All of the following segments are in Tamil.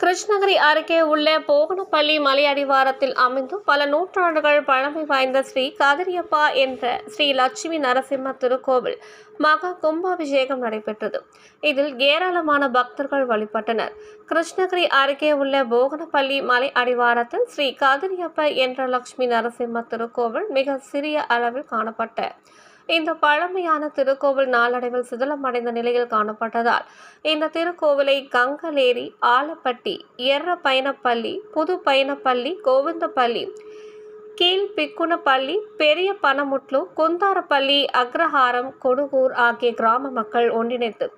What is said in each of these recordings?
கிருஷ்ணகிரி அருகே உள்ள போகனப்பள்ளி மலை அடிவாரத்தில் அமைந்து பல நூற்றாண்டுகள் பழமை வாய்ந்த ஸ்ரீ கதிரியப்பா என்ற ஸ்ரீ லட்சுமி நரசிம்ம திருக்கோவில் மகா கும்பாபிஷேகம் நடைபெற்றது. இதில் ஏராளமான பக்தர்கள் வழிபட்டனர். கிருஷ்ணகிரி அருகே உள்ள போகனப்பள்ளி மலை அடிவாரத்தில் ஸ்ரீ கதிரியப்பா என்ற லட்சுமி நரசிம்ம திருக்கோவில் மிக சிறிய அளவில் காணப்பட்ட இந்த பழமையான திருக்கோவில் நாளடைவில் சிதிலமடைந்த நிலையில் காணப்பட்டதால் இந்த திருக்கோவிலை கங்கலேரி, ஆலப்பட்டி, எர்ரபைனப்பள்ளி, புது பைனப்பள்ளி, கோவிந்தப்பள்ளி, கீழ்பிக்குனப்பள்ளி, பெரிய பனமுட்லு, குந்தாரப்பள்ளி, அக்ரஹாரம், கொடுகூர் ஆகிய கிராம மக்கள் ஒன்றிணைத்து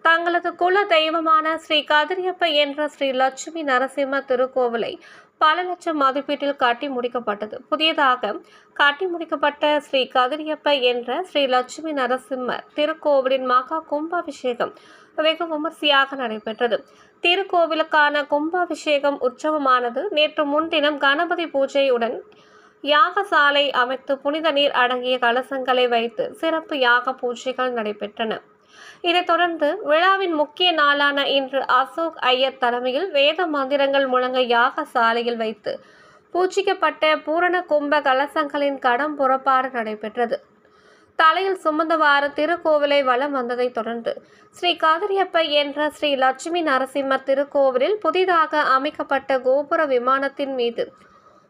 தங்களது குல தெய்வமான ஸ்ரீ கதிரியப்ப என்ற ஸ்ரீ லட்சுமி நரசிம்ம திருக்கோவிலை பல லட்சம் மதிப்பீட்டில் கட்டி முடிக்கப்பட்டது. புதியதாக கட்டி முடிக்கப்பட்ட ஸ்ரீ கதிரியப்ப என்ற ஸ்ரீ லட்சுமி நரசிம்மர் திருக்கோவிலின் மகா கும்பாபிஷேகம் வெகு விமர்சையாக நடைபெற்றது. திருக்கோவிலுக்கான கும்பாபிஷேகம் உற்சவமானது நேற்று முன்தினம் கணபதி பூஜையுடன் யாகசாலை அமைத்து புனித நீர் அடங்கிய கலசங்களை வைத்து சிறப்பு யாக பூஜைகள் நடைபெற்றன. இதைத் தொடர்ந்து விழாவின் முக்கிய நாளான இன்று அசோக் ஐயர் தலைமையில் வேத மந்திரங்கள் முழங்க யாக சாலையில் வைத்து பூஜிக்கப்பட்ட பூரண கும்ப கலசங்களின் கடம் புறப்பாடு நடைபெற்றது. தலையில் சுமந்தவாறு திருக்கோவிலை வலம் வந்ததைத் தொடர்ந்து ஸ்ரீ கதிரியப்ப என்ற ஸ்ரீ லட்சுமி நரசிம்மர் திருக்கோவிலில் புதிதாக அமைக்கப்பட்ட கோபுர விமானத்தின் மீது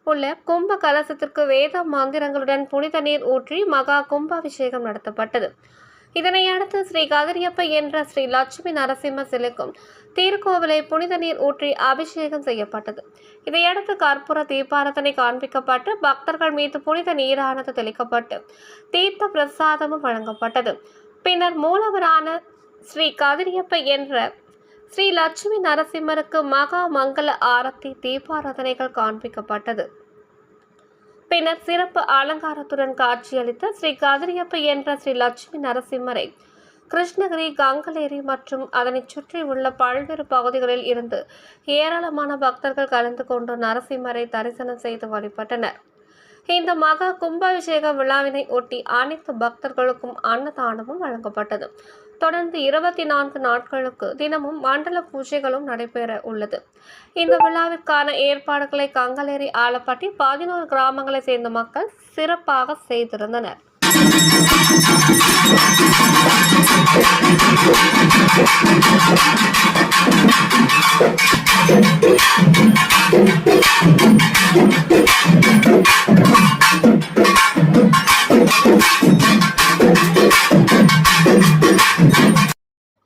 உள்ள கும்ப கலசத்திற்கு வேத மந்திரங்களுடன் புனித நீர் ஊற்றி மகா கும்பாபிஷேகம் நடத்தப்பட்டது. இதனையடுத்து ஸ்ரீ கதிரியப்ப என்ற ஸ்ரீ லட்சுமி நரசிம்ம சிலைக்கும் திருக்கோவிலை புனித நீர் ஊற்றி அபிஷேகம் செய்யப்பட்டது. இதையடுத்து கற்பூர தீபாரதனை காண்பிக்கப்பட்டு பக்தர்கள் மீது புனித நீரானது தெளிக்கப்பட்டு தீர்த்த பிரசாதமும் வழங்கப்பட்டது. பின்னர் மூலவரான ஸ்ரீ கதிரியப்ப என்ற ஸ்ரீ லட்சுமி நரசிம்மருக்கு மகா மங்கள ஆரத்தி தீபாராதனைகள் காண்பிக்கப்பட்டது. பின்னர் சிறப்பு அலங்காரத்துடன் காட்சியளித்த ஸ்ரீ கதிரியப்ப என்ற ஸ்ரீ லட்சுமி நரசிம்மரை கிருஷ்ணகிரி, கங்கலேரி மற்றும் அதனை சுற்றி உள்ள பல்வேறு பகுதிகளில் இருந்து ஏராளமான பக்தர்கள் கலந்து கொண்டு நரசிம்மரை தரிசனம் செய்து வழிபட்டனர். இந்த மகா கும்பாபிஷேக விழாவினை ஒட்டி அனைத்து பக்தர்களுக்கும் அன்னதானமும் வழங்கப்பட்டது. தொடர்ந்து 24 நாட்களுக்கு தினமும் மண்டல பூஜைகளும் நடைபெற உள்ளது. இந்த விழாவிற்கான ஏற்பாடுகளை கங்கலேரி, ஆலப்பட்டி 11 கிராமங்களை சேர்ந்த மக்கள் சிறப்பாக செய்திருந்தனர்.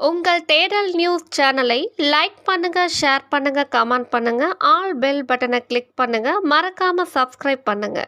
உங்கள் தேடல் நியூஸ் சேனலை லைக் பண்ணுங்க, ஷேர் பண்ணுங்க, கமெண்ட் பண்ணுங்க, ஆல் பெல் பட்டனை கிளிக் பண்ணுங்க, மறக்காம சப்ஸ்கிரைப் பண்ணுங்க.